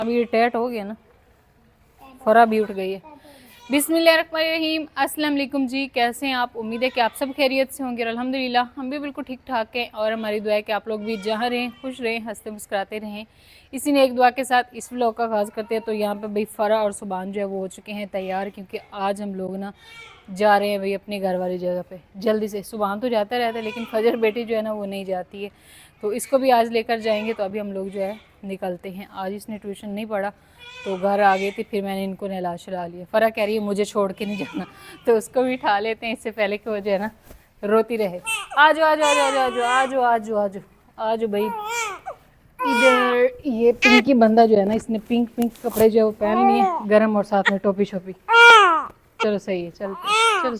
अभी रिटायर्ड हो गया ना, फरा भी उठ गई है। बिस्मिल्लाहिर्रहमानिर्रहीम, अस्सलाम वालेकुम जी। कैसे हैं आप? उम्मीद है कि आप सब खैरियत से होंगे। अल्हम्दुलिल्लाह हम भी बिल्कुल ठीक ठाक हैं और हमारी दुआ है कि आप लोग भी जहाँ रहें खुश रहें, हंसते मुस्कुराते रहें। इसी ने एक दुआ के साथ इस व्लॉग का आगाज़ करते हैं। तो यहाँ पे भाई फ़रा और सुबान जो है वो हो चुके हैं तैयार, क्योंकि आज हम लोग ना जा रहे हैं भाई अपने घर वाली जगह पे जल्दी से। सुबान तो जाता रहता है लेकिन फजर बेटी जो है ना वो नहीं जाती है, तो इसको भी आज लेकर जाएंगे। तो अभी हम लोग जो है निकलते हैं। आज इसने ट्यूशन नहीं पढ़ा तो घर आ गई थी, फिर मैंने इनको नहला शला लिया। फ़रा कह रही है मुझे छोड़ के नहीं जाना, तो उसको भी उठा लेते हैं इससे पहले कि वो जो है ना रोती रहे। आ जाओ आ जाओ आ जाओ आ जाओ आ जाओ आ जाओ आ जाओ आ जाओ भाई। इधर ये पिंकी बंदा जो है ना, इसने पिंक पिंक कपड़े जो है वो पहन लिए गरम, और साथ में टोपी शोपी। चलो सही है, चलते चलो।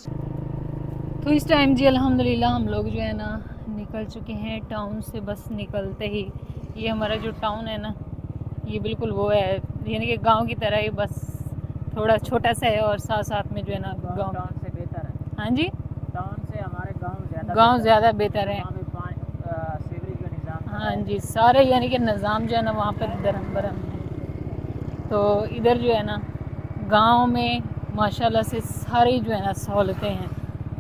तो इस टाइम जी अल्हम्दुलिल्लाह हम लोग जो है ना निकल चुके हैं टाउन से। बस निकलते ही ये हमारा जो टाउन है ना, ये बिल्कुल वो है यानी कि गांव की तरह ही, बस थोड़ा छोटा सा है और साथ साथ में जो है ना गांव टाउन से बेहतर है। हाँ जी, टाउन से हमारे गांव ज़्यादा बेहतर है। वहाँ पे सीवरेज का निज़ाम हाँ जी, सारे यानी कि निज़ाम जो है ना वहाँ पर दरम बरम है। तो इधर जो है ना गांव में माशाल्लाह से सारी जो है ना सहूलतें हैं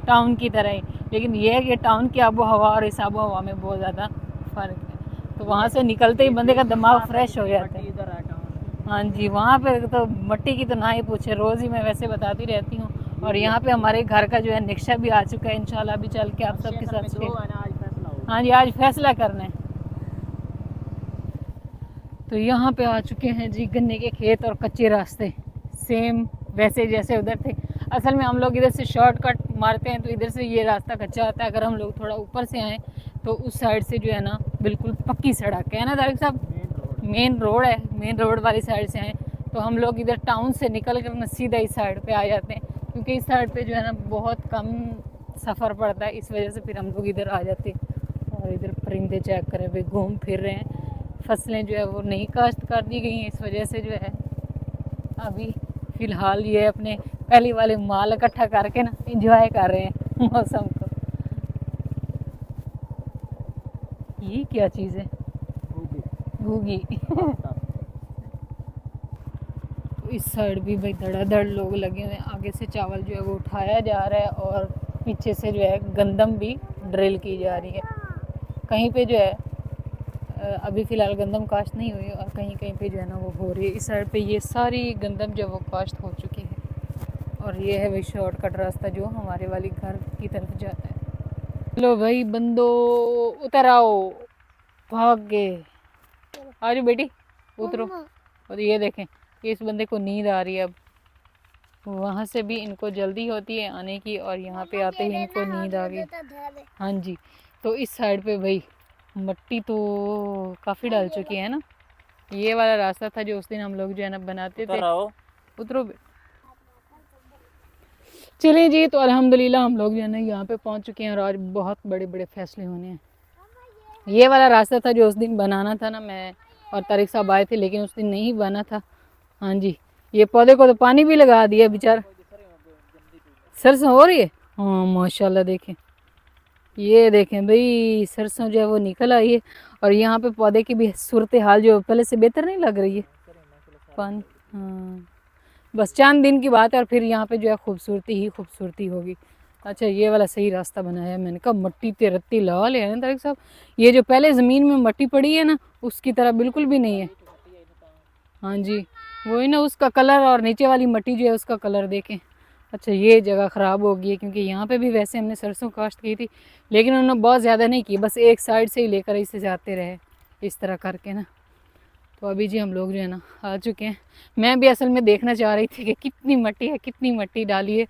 टाउन की तरह ही, लेकिन ये है कि टाउन की आबो हवा और इस आबो हवा में बहुत ज़्यादा फ़र्क है। तो वहाँ से निकलते ही बंदे का दिमाग फ्रेश हो जाता है। इधर है टाउन। हाँ जी, वहाँ पे तो मट्टी की तो ना ही पूछे, रोज़ ही मैं वैसे बताती रहती हूँ। और यहाँ पे हमारे घर का जो है नक्शा भी आ चुका है, इंशाल्लाह अभी चल के आप सबके साथ शेयर। हाँ जी, आज फैसला करना है। तो यहाँ पे आ चुके हैं जी गन्ने के खेत और कच्चे रास्ते, सेम वैसे जैसे उधर थे। असल में हम लोग इधर से शॉर्टकट मारते हैं तो इधर से ये रास्ता कच्चा आता है। अगर हम लोग थोड़ा ऊपर से आएँ तो उस साइड से जो है ना बिल्कुल पक्की सड़क है ना तारिक साहब, मेन रोड है। मेन रोड वाली साइड से आएँ तो हम लोग इधर टाउन से निकल कर ना सीधा इस साइड पे आ जाते हैं, क्योंकि इस साइड पे जो है ना बहुत कम सफ़र पड़ता है। इस वजह से फिर हम लोग इधर आ जाते हैं। और इधर परिंदे चेक करें भाई, घूम फिर रहे हैं। फसलें जो है वो नहीं काश्त कर दी गई हैं, इस वजह से जो है अभी फ़िलहाल ये अपने पहली वाले माल इकट्ठा करके ना इंजॉय कर रहे हैं मौसम को। ये क्या चीज़ है? घूगी तो इस साइड भी भाई धड़ाधड़ लोग लगे हुए हैं। आगे से चावल जो है वो उठाया जा रहा है और पीछे से जो है गंदम भी ड्रिल की जा रही है। कहीं पे जो है अभी फ़िलहाल गंदम काश्त नहीं हुई और कहीं कहीं पे जो है ना वो हो रही है। इस साइड पे ये सारी गंदम जो वो काश्त हो चुकी है। और ये है भाई शॉर्टकट रास्ता जो हमारे वाली घर की तरफ जाता है। चलो भाई बंदो उतर आओ, भाग गए। आ जाओ बेटी उतरो। और ये देखें इस बंदे को नींद आ रही है। अब वहाँ से भी इनको जल्दी होती है आने की और यहाँ पे आते ही इनको नींद आ गई। हाँ जी, तो इस साइड पे भाई मट्टी तो काफ़ी डाल चुकी है ना। ये वाला रास्ता था जो उस दिन हम लोग जो है ना बनाते थे। उतरो चलिए जी, तो अल्हम्दुलिल्लाह हम लोग जो है ना यहाँ पे पहुँच चुके हैं और आज बहुत बड़े बड़े फैसले होने हैं। ये वाला रास्ता था जो उस दिन बनाना था ना, मैं और तारिक साहब आए थे लेकिन उस दिन नहीं बना था। हाँ जी, ये पौधे को तो पानी भी लगा दिया बेचारा। सरसों हो रही है, हाँ माशाल्लाह। देखें ये देखें भाई सरसों जो है वो निकल आई है। और यहाँ पे पौधे की भी सूरत हाल जो पहले से बेहतर नहीं लग रही है। पानी, हाँ बस चंद दिन की बात है और फिर यहाँ पे जो है खूबसूरती ही खूबसूरती होगी। अच्छा ये वाला सही रास्ता बनाया है। मैंने कहा मट्टी ते रत्ती लाल है ना तारिक साहब, ये जो पहले ज़मीन में मट्टी पड़ी है ना उसकी तरह बिल्कुल भी नहीं है। हाँ जी, वही ना उसका कलर और नीचे वाली मट्टी जो है उसका कलर देखें। अच्छा ये जगह ख़राब हो गई है क्योंकि यहाँ पे भी वैसे हमने सरसों काश्त की थी लेकिन उन्होंने बहुत ज़्यादा नहीं की, बस एक साइड से ही लेकर इसे जाते रहे इस तरह करके ना। तो अभी जी हम लोग जो है ना आ चुके हैं। मैं भी असल में देखना चाह रही थी कि कितनी मट्टी है, कितनी मट्टी डाली है।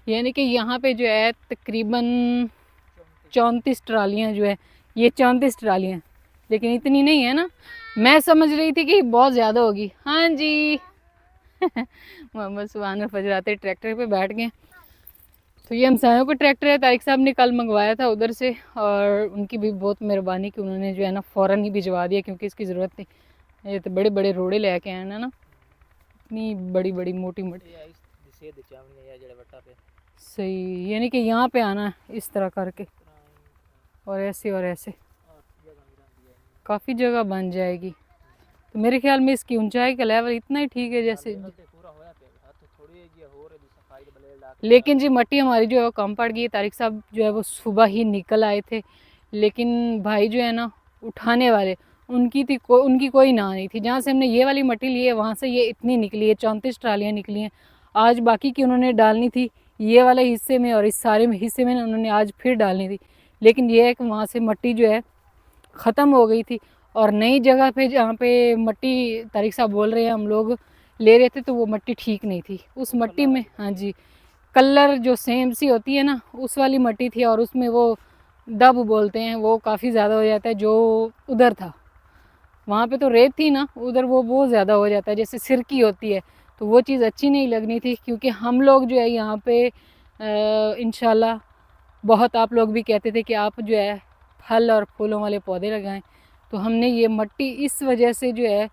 यानी कि यहाँ पे जो है तकरीबन 34 ट्रालियाँ जो है, ये 34 ट्रालियाँ, लेकिन इतनी नहीं है ना। मैं समझ रही थी कि बहुत ज़्यादा होगी। हाँ जी मोहम्मद सुबहान फजराते ट्रैक्टर पे बैठ गए। तो ये हमसायों का ट्रैक्टर है, तारिक साहब ने कल मंगवाया था उधर से और उनकी भी बहुत मेहरबानी कि उन्होंने जो है ना फ़ौरन ही भिजवा दिया क्योंकि इसकी ज़रूरत थी। ये तो बड़े बड़े रोड़े लेके आए ना, इतनी बड़ी बड़ी मोटी मोटी। सही, यानी कि यहाँ पे आना है इस तरह करके और ऐसे काफ़ी जगह बन जाएगी। तो मेरे ख्याल में इसकी ऊंचाई का लेवल इतना ही ठीक है जैसे, लेकिन जी मट्टी हमारी जो है वो कम पड़ गई है। तारिक साहब जो है वो सुबह ही निकल आए थे, लेकिन भाई जो है ना उठाने वाले, उनकी कोई ना नहीं थी। जहाँ से हमने ये वाली मट्टी ली है वहाँ से ये इतनी निकली है, 34 ट्रालियाँ निकली हैं। आज बाकी की उन्होंने डालनी थी ये वाले हिस्से में, और इस सारे हिस्से में उन्होंने आज फिर डालनी थी, लेकिन ये है कि वहाँ से मट्टी जो है ख़त्म हो गई थी। और नई जगह पे जहाँ पे मट्टी तारिक साहब बोल रहे हैं हम लोग ले रहे थे, तो वो मट्टी ठीक नहीं थी। उस मट्टी में, हाँ जी, कलर जो सेम सी होती है ना उस वाली मट्टी थी, और उसमें वो दब बोलते हैं वो काफ़ी ज़्यादा हो जाता है। जो उधर था वहाँ पे तो रेत थी ना, उधर वो बहुत ज़्यादा हो जाता है, जैसे सिरकी होती है, तो वो चीज़ अच्छी नहीं लगनी थी। क्योंकि हम लोग जो है यहाँ पे इंशाल्लाह बहुत, आप लोग भी कहते थे कि आप जो है फल और फूलों वाले पौधे लगाएं, तो हमने ये मट्टी इस वजह से जो है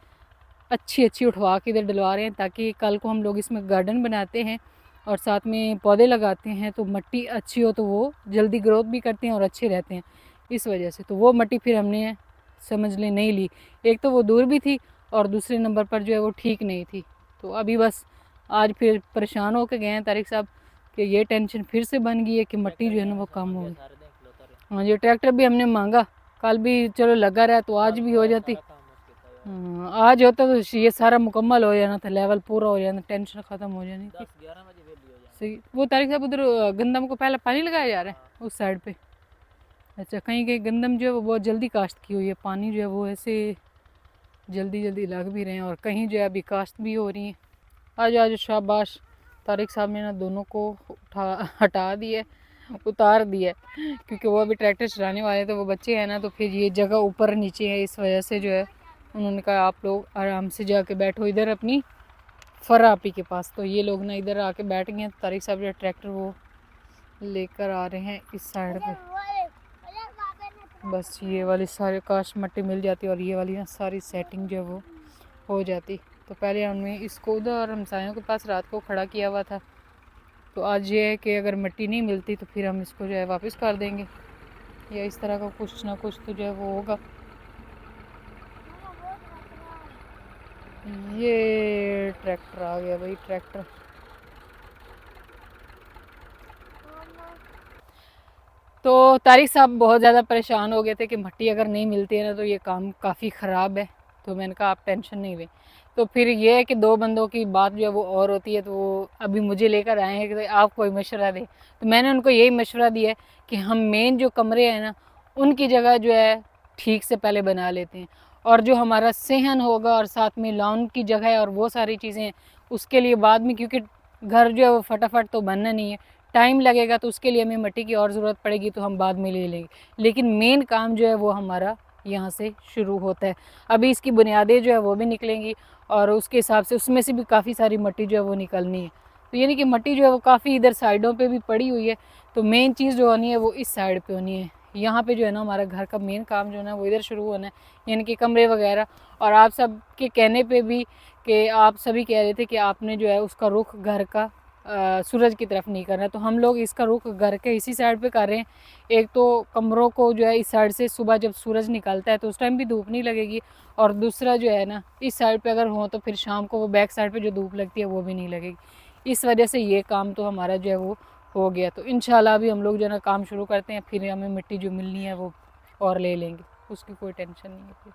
अच्छी उठवा के इधर डलवा रहे हैं, ताकि कल को हम लोग इसमें गार्डन बनाते हैं और साथ में पौधे लगाते हैं तो मट्टी अच्छी हो तो वो जल्दी ग्रोथ भी करते हैं और अच्छे रहते हैं। इस वजह से तो वो मट्टी फिर हमने समझ लें नहीं ली। एक तो वो दूर भी थी और दूसरे नंबर पर जो है वो ठीक नहीं थी। तो अभी बस आज फिर परेशान होकर गए हैं तारिक साहब कि ये टेंशन फिर से बन गई है कि मट्टी जो है ना वो कम हो गई। हाँ, ये ट्रैक्टर भी हमने मांगा, कल भी चलो लगा रहा तो आज भी हो जाती। आज होता तो ये सारा मुकम्मल हो जाना था, लेवल पूरा हो जाना, टेंशन ख़त्म हो जानी थी। सही। वो तारिक साहब उधर गंदम को पहले पानी लगाया जा रहा है उस साइड पे। अच्छा, कहीं कहीं गंदम जो है वो बहुत जल्दी काश्त की हुई है, पानी जो है वो ऐसे जल्दी लग भी रहे हैं, और कहीं जो है अभी काश्त भी हो रही है। आज शाबाश, तारिक साहब ने ना दोनों को हटा दिया, उतार दिया, क्योंकि वो अभी ट्रैक्टर चलाने वाले तो वो बच्चे हैं ना, तो फिर ये जगह ऊपर नीचे है, इस वजह से जो है उन्होंने कहा आप लोग आराम से जाके बैठो इधर अपनी फरा आपी के पास। तो ये लोग ना इधर आके बैठ गए हैं। तारिक साहब जो ट्रैक्टर वो लेकर आ रहे हैं इस साइड पे। बस ये वाली सारी काश मट्टी मिल जाती और ये वाली ना सारी सेटिंग जो है वो हो जाती। तो पहले हमने इसको उधर हमसायों के पास रात को खड़ा किया हुआ था, तो आज ये है कि अगर मिट्टी नहीं मिलती तो फिर हम इसको जो है वापस कर देंगे, या इस तरह का कुछ ना कुछ तो जो है वो होगा। ये ट्रैक्टर आ गया भाई, ट्रैक्टर। तो तारिक साहब बहुत ज़्यादा परेशान हो गए थे कि मिट्टी अगर नहीं मिलती है ना तो ये काम काफ़ी ख़राब है। तो मैंने कहा आप टेंशन नहीं लें। तो फिर ये है कि दो बंदों की बात जो है वो और होती है, तो वो अभी मुझे लेकर आए हैं कि आप कोई मशवरा दें। तो मैंने उनको यही मशवरा दिया है कि हम मेन जो कमरे हैं ना उनकी जगह जो है ठीक से पहले बना लेते हैं, और जो हमारा सहन होगा और साथ में लॉन की जगह है और वो सारी चीज़ें उसके लिए बाद में, क्योंकि घर जो है वो फटाफट तो बनना नहीं है, टाइम लगेगा, तो उसके लिए हमें मिट्टी की और ज़रूरत पड़ेगी तो हम बाद में ले लेंगे। लेकिन मेन काम जो है वो हमारा यहाँ से शुरू होता है। अभी इसकी बुनियादें जो है वो भी निकलेंगी और उसके हिसाब से उसमें से भी काफ़ी सारी मिट्टी जो है वो निकलनी है। तो यानी कि मिट्टी जो है वो काफ़ी इधर साइडों पे भी पड़ी हुई है, तो मेन चीज़ जो होनी है वो इस साइड पे होनी है। यहाँ पे जो है ना हमारा घर का मेन काम जो है ना वो इधर शुरू होना है, यानी कि कमरे वगैरह। और आप सब के कहने पे भी कि आप सभी कह रहे थे कि आपने जो है उसका रुख घर का सूरज की तरफ नहीं करना है, तो हम लोग इसका रुख घर के इसी साइड पे कर रहे हैं। एक तो कमरों को जो है इस साइड से सुबह जब सूरज निकलता है तो उस टाइम भी धूप नहीं लगेगी, और दूसरा जो है ना इस साइड पे अगर हो तो फिर शाम को वो बैक साइड पे जो धूप लगती है वो भी नहीं लगेगी। इस वजह से ये काम तो हमारा जो है वो हो गया। तो इंशाल्लाह अभी हम लोग जो है ना काम शुरू करते हैं, फिर हमें मिट्टी जो मिलनी है वो और ले लेंगे, उसकी कोई टेंशन नहीं है फिर।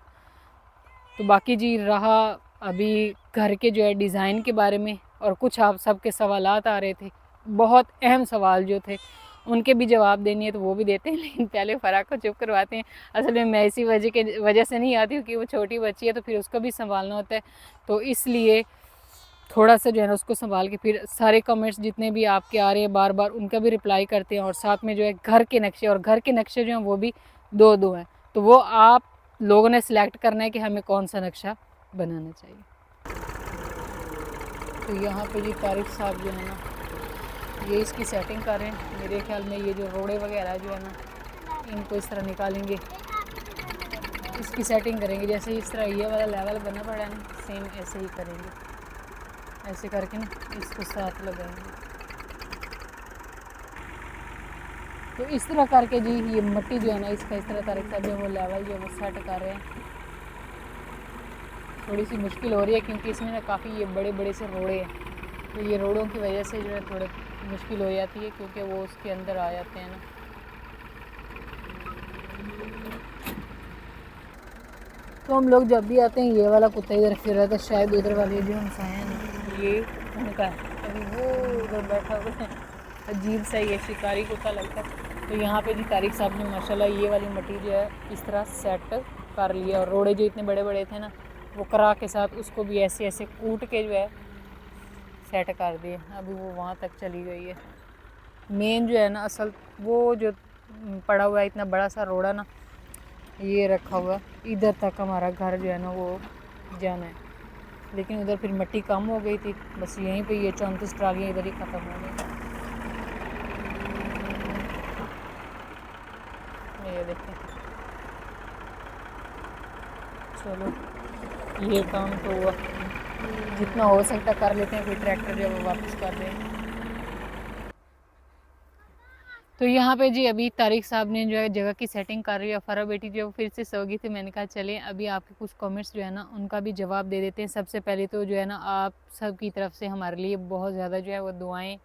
तो बाकी जी रहा अभी घर के जो है डिज़ाइन के बारे में, और कुछ आप सबके सवालात आ रहे थे, बहुत अहम सवाल जो थे उनके भी जवाब देनी है तो वो भी देते हैं। लेकिन पहले फ़रा को चुप करवाते हैं। असल में मैं इसी वजह से नहीं आती हूँ कि वो छोटी बच्ची है तो फिर उसको भी संभालना होता है, तो इसलिए थोड़ा सा जो है ना उसको संभाल के फिर सारे कमेंट्स जितने भी आपके आ रहे हैं बार बार उनका भी रिप्लाई करते हैं। और साथ में जो है घर के नक्शे, और घर के नक्शे जो हैं वो भी दो हैं, तो वो आप लोगों ने सिलेक्ट करना है कि हमें कौन सा नक्शा बनाना चाहिए। तो यहाँ पे जी तारिक साहब जो है ना ये इसकी सेटिंग कर रहे हैं। मेरे ख्याल में ये जो रोड़े वगैरह जो है ना इनको इस तरह निकालेंगे, इसकी सेटिंग करेंगे। जैसे इस तरह ये वाला लेवल बना पड़ा है ना, सेम ऐसे ही करेंगे, ऐसे करके ना इसको साथ लगाएंगे। तो इस तरह करके जी ये मिट्टी जो है ना इसका इस तरह तारिक साहब जो वो लेवल जो है वो सेट कर रहे हैं। थोड़ी सी मुश्किल हो रही है, क्योंकि इसमें ना काफ़ी ये बड़े बड़े से रोड़े हैं, तो ये रोड़ों की वजह से जो है थोड़े मुश्किल हो जाती है, क्योंकि वो उसके अंदर आ जाते हैं ना। तो हम लोग जब भी आते हैं ये वाला कुत्ता इधर फिर रहा था, शायद उधर वाले जो हमसाए हैं ना ये उनका है, अभी वो उधर बैठा हुआ है, अजीब सा ये शिकारी कुत्ता लगता है। तो यहाँ पे जी तारिक साहब ने माशाल्लाह ये वाली मट्टी जो है इस तरह सेट कर लिया, और रोड़े जो इतने बड़े बड़े थे ना वो करा के साथ उसको भी ऐसे ऐसे कूट के जो है सेट कर दिए। अभी वो वहाँ तक चली गई है। मेन जो है ना असल वो जो पड़ा हुआ है इतना बड़ा सा रोड़ा ना, ये रखा हुआ इधर तक हमारा घर जो है ना वो जाना है, लेकिन उधर फिर मिट्टी कम हो गई थी, बस यहीं पे ये 34 ट्रालियाँ इधर ही ख़त्म हो गई। ये देखें, चलो ये काम तो हुआ, जितना हो सकता कर लेते हैं, फिर ट्रैक्टर जो है वो वापस कर दें। तो यहाँ पे जी अभी तारिक साहब ने जो है जगह की सेटिंग कर रही है, फ़रा बेटी जो फिर से सो गई थी, मैंने कहा चलें अभी आपके कुछ कमेंट्स जो है ना उनका भी जवाब दे देते हैं। सबसे पहले तो जो है ना आप सब की तरफ से हमारे लिए बहुत ज़्यादा जो है वो दुआएं,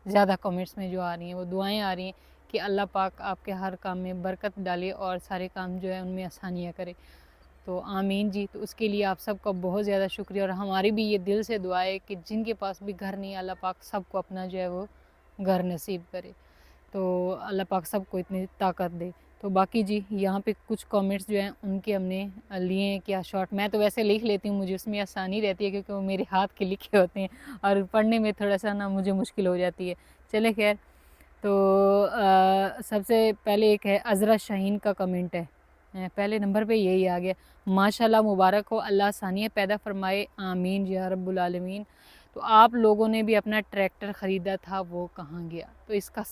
ज़्यादा कमेंट्स में जो आ रही हैं वो दुआएं आ रही हैं कि अल्लाह पाक आपके हर काम में बरकत डाले और सारे काम जो है उनमें आसानियाँ करे। तो आमीन जी। तो उसके लिए आप सबका बहुत ज़्यादा शुक्रिया, और हमारी भी ये दिल से दुआ है कि जिनके पास भी घर नहीं, अल्लाह पाक सबको अपना जो है वो घर नसीब करे। तो अल्लाह पाक सबको इतनी ताकत दे। तो बाकी जी यहाँ पे कुछ कमेंट्स जो हैं उनके हमने लिए हैं, क्या शॉर्ट मैं तो वैसे लिख लेती हूँ, मुझे उसमें आसानी रहती है क्योंकि वो मेरे हाथ के लिखे होते हैं और पढ़ने में थोड़ा सा ना मुझे मुश्किल हो जाती है। चले खैर, तो सबसे पहले एक है अज़रा शाहीन का कमेंट है, पहले नंबर पे यही आ गया, माशाल्लाह मुबारक हो, अल्लाह आसानियाँ पैदा फरमाए, आमीन या रब्बुल आलमीन। तो आप लोगों ने भी अपना ट्रैक्टर ख़रीदा था, वो कहाँ गया? तो इसका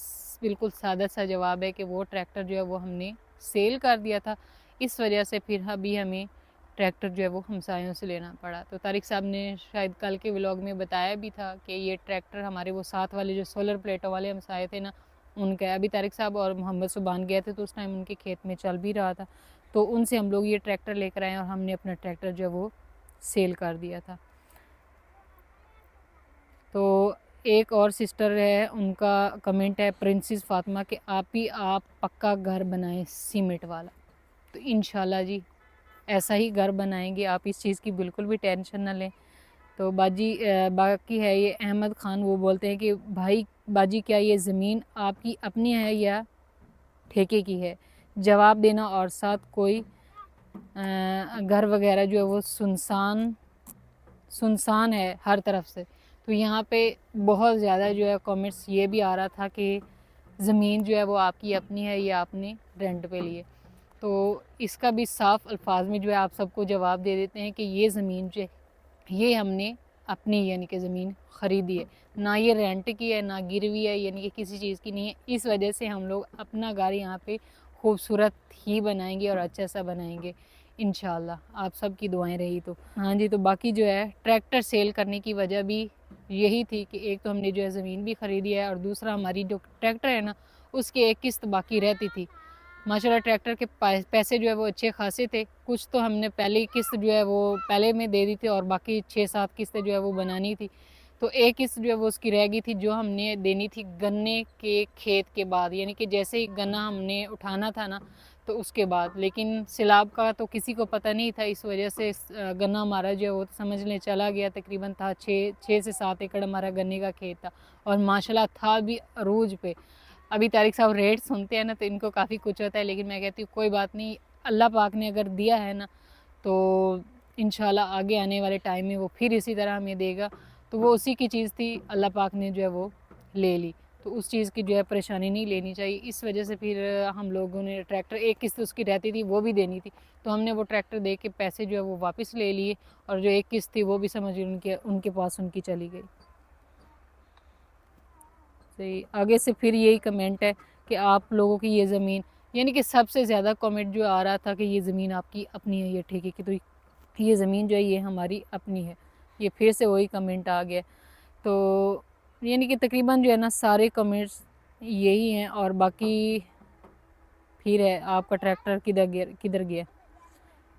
बिल्कुल सादा सा जवाब है कि वो ट्रैक्टर जो है वो हमने सेल कर दिया था, इस वजह से फिर अभी हमें ट्रैक्टर जो है वो हमसायों से लेना पड़ा। तो तारिक साहब ने शायद कल के व्लॉग में बताया भी था कि ये ट्रैक्टर हमारे वो साथ वाले जो सोलर प्लेटों वाले हमसाए थे ना उनका है। अभी तारिक साहब और मोहम्मद सुबान गए थे तो उस टाइम उनके खेत में चल भी रहा था, तो उनसे हम लोग ये ट्रैक्टर लेकर आए और हमने अपना ट्रैक्टर जो है वो सेल कर दिया था। तो एक और सिस्टर है, उनका कमेंट है प्रिंसेस फातिमा कि आप पक्का घर बनाएं सीमेंट वाला। तो इंशाल्लाह जी ऐसा ही घर बनाएंगे, आप इस चीज़ की बिल्कुल भी टेंशन ना लें। तो बाकी है ये अहमद ख़ान, वो बोलते हैं कि भाई बाजी क्या ये ज़मीन आपकी अपनी है या ठेके की है? जवाब देना, और साथ कोई घर वगैरह जो है वो सुनसान है हर तरफ से। तो यहाँ पे बहुत ज़्यादा जो है कमेंट्स ये भी आ रहा था कि ज़मीन जो है वो आपकी अपनी है या आपने रेंट पे लिए। तो इसका भी साफ़ अल्फाज में जो है आप सबको जवाब दे देते हैं कि ये ज़मीन जो है ये हमने अपनी यानी कि ज़मीन ख़रीदी है, ना ये रेंट की है ना गिरवी है, यानी कि किसी चीज़ की नहीं है। इस वजह से हम लोग अपना घर यहाँ पे खूबसूरत ही बनाएंगे और अच्छा सा बनाएंगे इंशाल्लाह, आप सब की दुआएं रही तो। हाँ जी, तो बाकी जो है ट्रैक्टर सेल करने की वजह भी यही थी कि एक तो हमने जो है ज़मीन भी ख़रीदी है और दूसरा हमारी जो ट्रैक्टर है ना उसकी एक किस्त बाकी रहती थी। माशाल्लाह ट्रैक्टर के पैसे जो है वो अच्छे खासे थे, कुछ तो हमने पहली किस्त जो है वो पहले में दे दी थी और बाकी 6-7 किस्तें जो है वो बनानी थी। तो एक किस्त जो है वो उसकी रह गई थी जो हमने देनी थी गन्ने के खेत के बाद, यानी कि जैसे ही गन्ना हमने उठाना था ना तो उसके बाद। लेकिन सिलाब का तो किसी को पता नहीं था, इस वजह से गन्ना हमारा जो है वो समझ लें चला गया। तकरीबन था 6 से 7 एकड़ हमारा गन्ने का खेत था और माशाल्लाह था भी अरूज पे। अभी तारिक साहब रेट सुनते हैं ना तो इनको काफ़ी कुछ होता है, लेकिन मैं कहती हूँ कोई बात नहीं, अल्लाह पाक ने अगर दिया है ना तो इंशाल्लाह आगे आने वाले टाइम में वो फिर इसी तरह हमें देगा। तो वो उसी की चीज़ थी, अल्लाह पाक ने जो है वो ले ली, तो उस चीज़ की जो है परेशानी नहीं लेनी चाहिए। इस वजह से फिर हम लोगों ने ट्रैक्टर, एक किस्त उसकी रहती थी वो भी देनी थी, तो हमने वो ट्रैक्टर दे के पैसे जो है वो वापस ले लिए और जो एक किस्त थी वो भी समझिए उनके पास उनकी चली गई। सही, आगे से फिर यही कमेंट है कि आप लोगों की ये ज़मीन, यानी कि सबसे ज़्यादा कमेंट जो आ रहा था कि ये ज़मीन आपकी अपनी है ये ठेके की, तो ये ज़मीन जो है ये हमारी अपनी है, ये फिर से वही कमेंट आ गया। तो यानी कि तकरीबन जो है ना सारे कमेंट्स यही हैं, और बाकी फिर है आपका ट्रैक्टर किधर गया।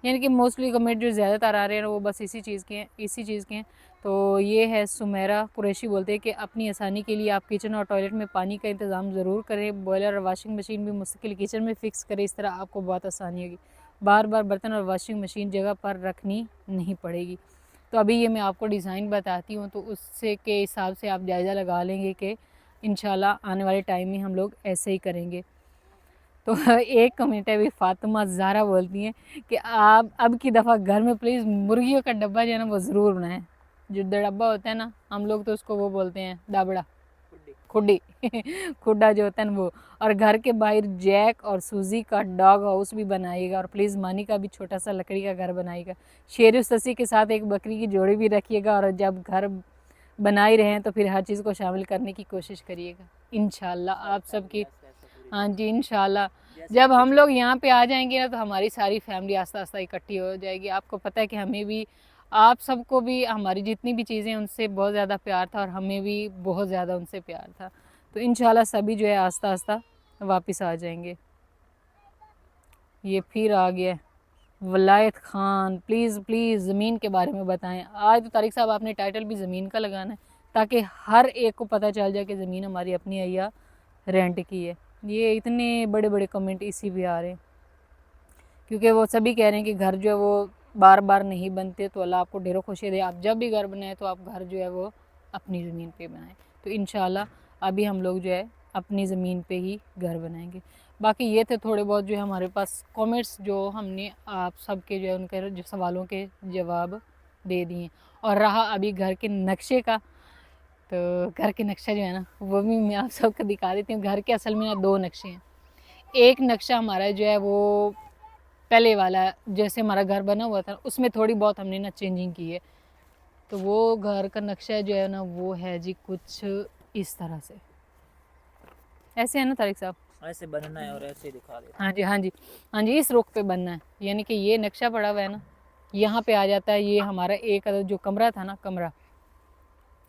यानी कि मोस्टली कमेंट जो ज़्यादातर आ रहे हैं वो बस इसी चीज़ के हैं। तो ये है सुमेरा कुरैशी, बोलते हैं कि अपनी आसानी के लिए आप किचन और टॉयलेट में पानी का इंतज़ाम ज़रूर करें। बॉयलर और वाशिंग मशीन भी मुस्तकिल किचन में फ़िक्स करें, इस तरह आपको बहुत आसानी होगी। बार बार बर्तन और वाशिंग मशीन जगह पर रखनी नहीं पड़ेगी। तो अभी ये मैं आपको डिज़ाइन बताती हूँ, तो उससे के हिसाब से आप जायज़ा लगा लेंगे कि इंशाल्लाह आने वाले टाइम में हम लोग ऐसे ही करेंगे। तो एक कमेंट है भी, फातिमा ज़ारा बोलती हैं कि आप अब की दफ़ा घर में प्लीज़ मुर्गियों का डब्बा जो है ना वो ज़रूर बनाएं। जो डब्बा होता है ना, हम लोग तो उसको वो बोलते हैं दाबड़ा, खुड्डी खुड्डा जो होता है ना वो। और घर के बाहर जैक और सूजी का डॉग हाउस भी बनाइएगा, और प्लीज़ मानी का भी छोटा सा लकड़ी का घर बनाइएगा। शेर ससी के साथ एक बकरी की जोड़ी भी रखिएगा, और जब घर बना ही रहे हैं तो फिर हर चीज़ को शामिल करने की कोशिश करिएगा इंशाल्लाह आप सबकी। हाँ जी इंशाल्लाह जब हम लोग यहाँ पे आ जाएंगे ना तो हमारी सारी फैमिली आस्ता आस्ता इकट्ठी हो जाएगी। आपको पता है कि हमें भी, आप सबको भी हमारी जितनी भी चीज़ें उनसे बहुत ज़्यादा प्यार था, और हमें भी बहुत ज़्यादा उनसे प्यार था। तो इंशाल्लाह सभी जो है आस्ता आस्ता वापस आ जाएंगे। ये फिर आ गया वलायत खान, प्लीज़ प्लीज़ ज़मीन के बारे में बताएं। आज तो तारिक साहब आपने टाइटल भी ज़मीन का लगाना है, ताकि हर एक को पता चल जाए कि ज़मीन हमारी अपनी है या रेंट की है। ये इतने बड़े बड़े कमेंट इसी भी आ रहे हैं, क्योंकि वो सभी कह रहे हैं कि घर जो है वो बार बार नहीं बनते। तो अल्लाह आपको ढेरों खुशी दे, आप जब भी घर बनाए तो आप घर जो है वो अपनी ज़मीन पे बनाएं। तो इंशाल्लाह अभी हम लोग जो है अपनी ज़मीन पे ही घर बनाएंगे। बाकी ये थे थोड़े बहुत जो है हमारे पास कमेंट्स, जो हमने आप सबके जो है उनके जो सवालों के जवाब दे दिए। और रहा अभी घर के नक्शे का, तो घर के नक्शा जो है ना वो भी मैं आप सबको दिखा देती हूँ। घर के असल में ना दो नक्शे हैं। एक नक्शा हमारा जो है वो पहले वाला, जैसे हमारा घर बना हुआ था उसमें थोड़ी बहुत हमने ना चेंजिंग की है। तो वो घर का नक्शा जो है ना वो है जी कुछ इस तरह से, ऐसे है ना तारिक साहब, ऐसे बनना है और ऐसे दिखा देते। हाँ जी हाँ जी हाँ जी, इस रुख पे बनना है। यानी कि ये नक्शा पड़ा हुआ है ना, यहाँ पे आ जाता है ये हमारा एक जो कमरा था ना, कमरा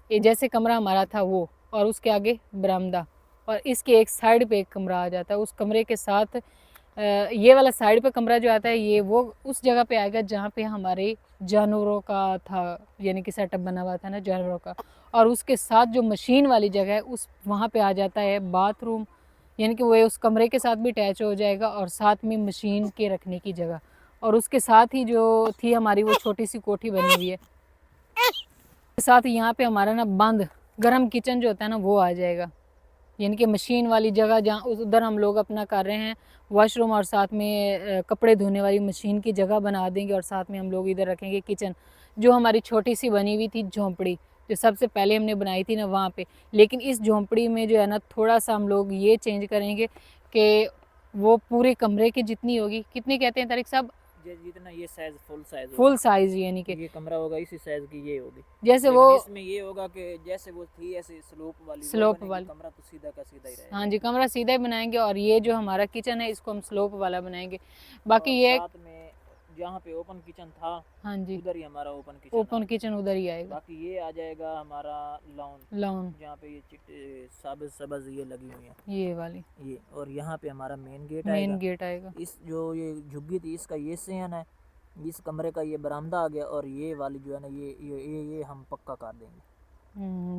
ये जैसे कमरा हमारा था वो, और उसके आगे बरामदा, और इसके एक साइड पे एक कमरा आ जाता है। उस कमरे के साथ ये वाला साइड पे कमरा जो आता है ये वो उस जगह पे आएगा जहाँ पे हमारे जानवरों का था, यानी कि सेटअप बना हुआ था ना जानवरों का। और उसके साथ जो मशीन वाली जगह है उस वहाँ पे आ जाता है बाथरूम, यानी कि वो उस कमरे के साथ भी अटैच हो जाएगा, और साथ में मशीन के रखने की जगह। और उसके साथ ही जो थी हमारी वो छोटी सी कोठी बनी हुई है, साथ यहाँ पे हमारा ना बंद गरम किचन जो होता है ना वो आ जाएगा। यानी कि मशीन वाली जगह जहाँ उधर हम लोग अपना कर रहे हैं वॉशरूम, और साथ में कपड़े धोने वाली मशीन की जगह बना देंगे, और साथ में हम लोग इधर रखेंगे किचन, जो हमारी छोटी सी बनी हुई थी झोंपड़ी, जो सबसे पहले हमने बनाई थी ना वहाँ पे। लेकिन इस झोंपड़ी में जो है ना थोड़ा सा हम लोग ये चेंज करेंगे कि वो पूरे कमरे की जितनी होगी, कितनी कहते हैं तारिक साहब, जितना ये साइज फुल साइज, यानी कि ये कमरा होगा इसी साइज की ये होगी। जैसे लेकिन वो इसमें ये होगा कि जैसे वो थी ऐसे स्लोप वाली वो स्लोप बनेगी, वाली, कमरा तो सीधा का सीधा ही रहेगा। हाँ जी कमरा सीधा ही बनाएंगे, और ये जो हमारा किचन है इसको हम स्लोप वाला बनाएंगे। और बाकी ये साथ में जहाँ पे ओपन किचन था हाँ जी उधर ही हमारा ओपन ओपन किचन उधर ही आएगा। बाकी ये आ जाएगा हमारा लॉन लॉन जहाँ पे ये चिट्टे सब्ज सब्ज ये लगी हुई है ये वाली ये। और यहाँ पे हमारा मेन गेट मेन आएगा। गेट आएगा। इस जो ये झुग्गी थी इसका ये सेन है, इस कमरे का ये बरामदा आ गया, और ये वाली जो है ना ये हम पक्का कर देंगे।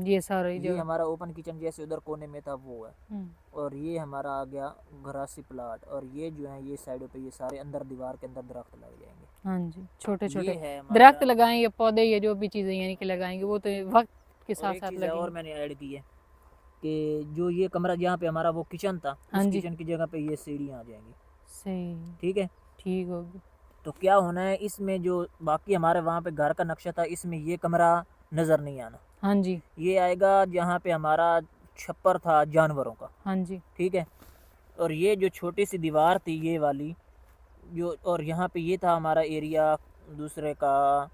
ये सारा ही ये जगह। हमारा ओपन किचन जैसे उधर कोने में था वो है। और ये हमारा आ गया घरासी प्लाट, और ये जो है ये साइडों पे ये सारे अंदर दीवार के अंदर दरख्त लग जाएंगे। हाँ जी छोटे ये छोटे है दरख्त हमारा। लगाएं या पौधे या जो भी चीज़ें यानी कि लगाएंगे वो तो वक्त के और साथ एक साथ चीज़ है और लगेंगे। मैंने ऐड की है कि जो ये कमरा जहाँ पे हमारा वो किचन था हाँ उस जी किचन की जगह पे ये सीढ़ियाँ आ जाएंगी। सही, ठीक है। ठीक होगी। तो क्या होना है इसमें, जो बाकी हमारे वहाँ पे घर का नक्शा था इसमें ये कमरा नज़र नहीं आना। हाँ जी ये आएगा जहाँ पे हमारा छप्पर था जानवरों का। हाँ जी ठीक है। और ये जो छोटी सी दीवार थी ये वाली जो, और यहाँ पे ये था हमारा एरिया दूसरे का,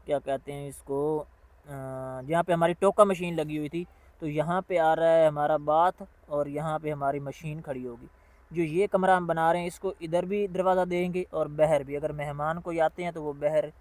क्या कहते हैं इसको, जहाँ पे हमारी टोका मशीन लगी हुई थी। तो यहाँ पे आ रहा है हमारा बाथ, और यहाँ पे हमारी मशीन खड़ी होगी। जो ये कमरा हम बना रहे हैं इसको इधर भी दरवाज़ा देंगे और बाहर भी, अगर मेहमान कोई आते हैं तो वो बाहर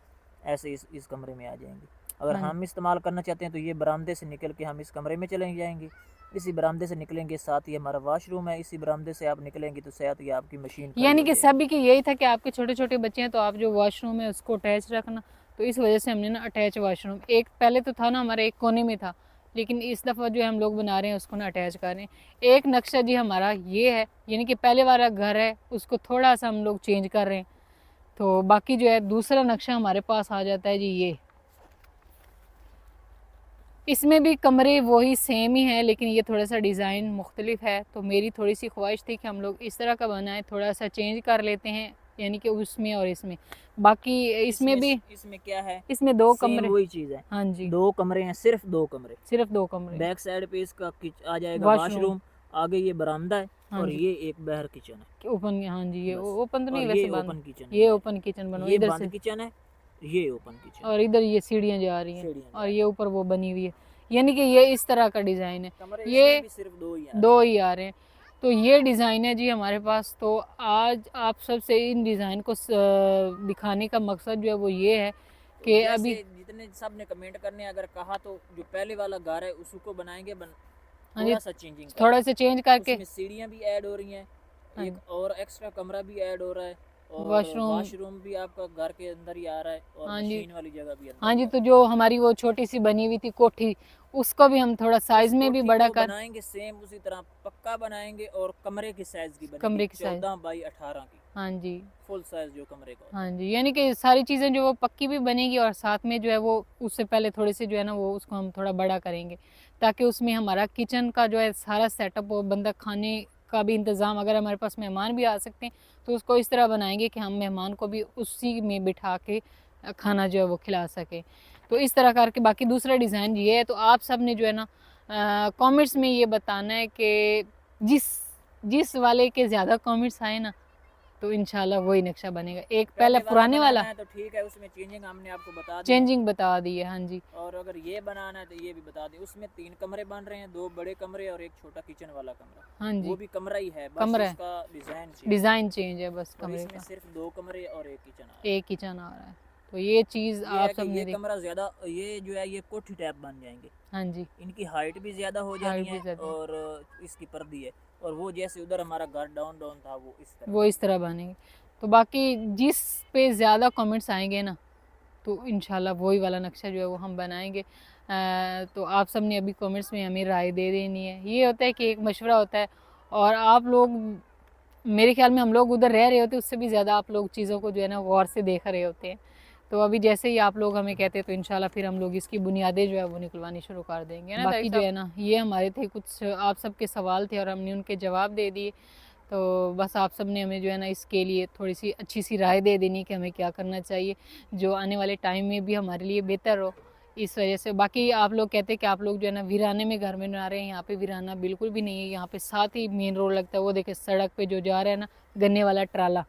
ऐसे इस कमरे में आ जाएंगे। अगर हाँ जी। हम इस्तेमाल करना चाहते हैं तो ये बरामदे से निकल के हम इस कमरे में चले जाएंगे, इसी बरामदे से निकलेंगे, साथ ही हमारा वॉशरूम है, इसी बरामदे से आप निकलेंगे तो साथ ही आपकी मशीन खड़ी यानी हो कि जाएगी। सभी की यही था कि आपके छोटे छोटे बच्चे हैं तो आप जो वॉशरूम है उसको अटैच रखना, तो इस वजह से हमने ना अटैच वॉशरूम, एक पहले तो था ना हमारे एक कोने में था, लेकिन इस दफ़ा जो हम लोग बना रहे हैं उसको ना अटैच कर रहे हैं। एक नक्शा जी हमारा ये है, यानी कि पहले वाला घर है उसको थोड़ा सा हम लोग चेंज कर रहे हैं, तो बाकी जो है दूसरा नक्शा हमारे पास आ जाता है जी ये। इसमें भी कमरे वही सेम ही है, लेकिन ये थोड़ा सा डिज़ाइन मुख्तलिफ है, तो मेरी थोड़ी सी ख्वाहिश थी कि हम लोग इस तरह का बनाएं, थोड़ा सा चेंज कर लेते हैं, यानी कि उसमें और इसमें। बाकी इसमें भी इसमें क्या है, इसमें दो सेम कमरे, वही चीज़ है, हाँ जी, 2 कमरे हैं, सिर्फ 2 कमरे। सिर्फ 2 कमरे बैक साइड पे इसका आ जाएगा वॉशरूम, वॉशरूम, आगे ये बरामदा है हाँ और जी, ये एक बाहर किचन है ओपन, हाँ जी, ये बस। ओपन तो नहीं और वैसे ये बंद, ओपन किचन है ये बैक, ओपन किचन बनो ये इधर बंद से, किचन है, ये ओपन किचन और है। इधर ये सीढ़ियाँ जा रही हैं, सीढ़ियाँ और जा ये रही ऊपर वो बनी हुई है, यानी कि ये इस तरह का डिज़ाइन है। हैं। कमरे इसमें ये भी सिर्फ 2 ही आ रहे 2 हैं। ही आ रहे हैं, तो ये डिज़ाइन है जी हमारे पास। तो आज आप सबसे इन डिज़ाइन को दिखाने का मकसद जो है वो ये है तो कि जैसे अभी, जितने सब ने कमेंट करने अगर कहा तो जो पहले वाला घर है उसको बनाएंगे, हाँ जी, थोड़ा सा चेंजिंग थोड़ा करके सा चेंज करके, उसमें सीढ़ियाँ भी ऐड हो रही हैं, हाँ एक और एक्स्ट्रा कमरा भी ऐड हो रहा है, और वॉशरूम, वॉशरूम भी आपका घर के अंदर ही आ रहा है, और हाँ जी, मशीन वाली जगह भी अंदर हाँ ही जी, आ तो रही जो हमारी वो छोटी सी बनी हुई थी कोठी, उसको भी हम थोड़ा है। उस साइज़ में भी कोठी बड़ा को कर, बनाएंगे सेम उसी तरह पक्का बनाएंगे, और कमरे की साइज की बनेगी कमरे की साइज़, 14 बाई 18 की, हाँ जी, फुल साइज जो कमरे का होता हाँ जी, यानी कि सारी चीज़ें जो वो पक्की भी बनेगी, और साथ में जो है वो उससे पहले थोड़े से जो है ना वो उसको हम थोड़ा बड़ा करेंगे, ताकि उसमें हमारा किचन का जो है सारा सेटअप हो, बंदा खाने का भी इंतज़ाम, अगर हमारे पास मेहमान भी आ सकते हैं तो उसको इस तरह बनाएंगे कि हम मेहमान को भी उसी में बिठा के खाना जो है वो खिला सके। तो इस तरह करके बाकी दूसरा डिज़ाइन ये है। तो आप सब ने जो है ना कमेंट्स में ये बताना है कि जिस जिस वाले के ज़्यादा कमेंट्स आए ना तो इंशाल्लाह वही नक्शा बनेगा। एक है। पहले पहले वाला पुराने बनाना वाला है तो ठीक है, उसमें चेंजिंग हमने आपको बता दी है, चेंजिंग बता दी है, हाँ जी, और अगर ये बनाना है तो ये भी बता दें। उसमें 3 कमरे बन रहे हैं, 2 बड़े कमरे और एक छोटा किचन वाला कमरा, हाँ वो जी, भी कमरा ही है, बस कमरा है, इसका डिज़ाइन चेंज है। डिज़ाइन चेंज है बस और कमरे इसमें का, सिर्फ 2 कमरे और एक किचन आ रहा है। एक किचन आ रहा है। तो ये चीज़ ये आप है कि सब ये ने देख, कमरा ज़्यादा, ये जो है ये कोठी टाइप बन जाएंगे, हाँ जी, इनकी हाइट भी ज़्यादा हो जानी हाइट भी है, ज़्यादा है, और इसकी पर्दी है, और वो जैसे उधर हमारा घर डाउन डाउन था वो इस तरह वो इस बनेगा। तरह बनेंगे। तो बाकी जिस पे ज़्यादा कमेंट्स आएंगे ना तो इंशाल्लाह वही वाला नक्शा जो है वो हम बनाएंगे। तो आप सब ने अभी कमेंट्स में हमें राय दे देनी है। ये होता है कि एक मशवरा होता है, और आप लोग, मेरे ख्याल में हम लोग उधर रह रहे होते उससे भी ज़्यादा आप लोग चीज़ों को जो है ना गौर से देख रहे होते हैं। तो अभी जैसे ही आप लोग हमें कहते हैं तो इंशाल्लाह फिर हम लोग इसकी बुनियादें जो है वो निकलवानी शुरू कर देंगे ना। बाकी जो है ना ये हमारे थे कुछ आप सबके सवाल थे और हमने उनके जवाब दे दिए। तो बस आप सब ने हमें जो है ना इसके लिए थोड़ी सी अच्छी सी राय दे देनी कि हमें क्या करना चाहिए जो आने वाले टाइम में भी हमारे लिए बेहतर हो। इस वजह से बाकी आप लोग कहते हैं कि आप लोग जो है ना वीराने में घर में बना रहे हैं, यहाँ पे वीराना बिल्कुल भी नहीं है। यहाँ पे साथ ही मेन रोड लगता है, वो देखे सड़क पे जो जा रहा है ना गन्ने वाला ट्राला,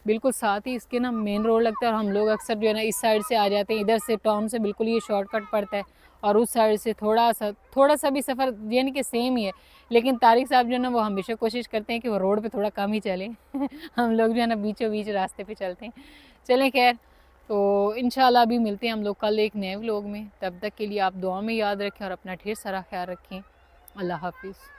बिल्कुल साथ ही इसके ना मेन रोड लगता है। और हम लोग अक्सर जो है ना इस साइड से आ जाते हैं, इधर से टाउन से बिल्कुल ये शॉर्टकट पड़ता है, और उस साइड से थोड़ा सा भी सफ़र यानी कि सेम ही है। लेकिन तारिक साहब जो है ना वो हमेशा कोशिश करते हैं कि वो रोड पे थोड़ा कम ही चलें हम लोग जो है ना बीचों बीच रास्ते पे चलते हैं। चलें खैर, तो इंशाल्लाह अभी मिलते हैं हम लोग कल एक नए व्लॉग में। तब तक के लिए आप दुआ में याद रखें और अपना ढेर सारा ख्याल रखें। अल्लाह हाफिज़।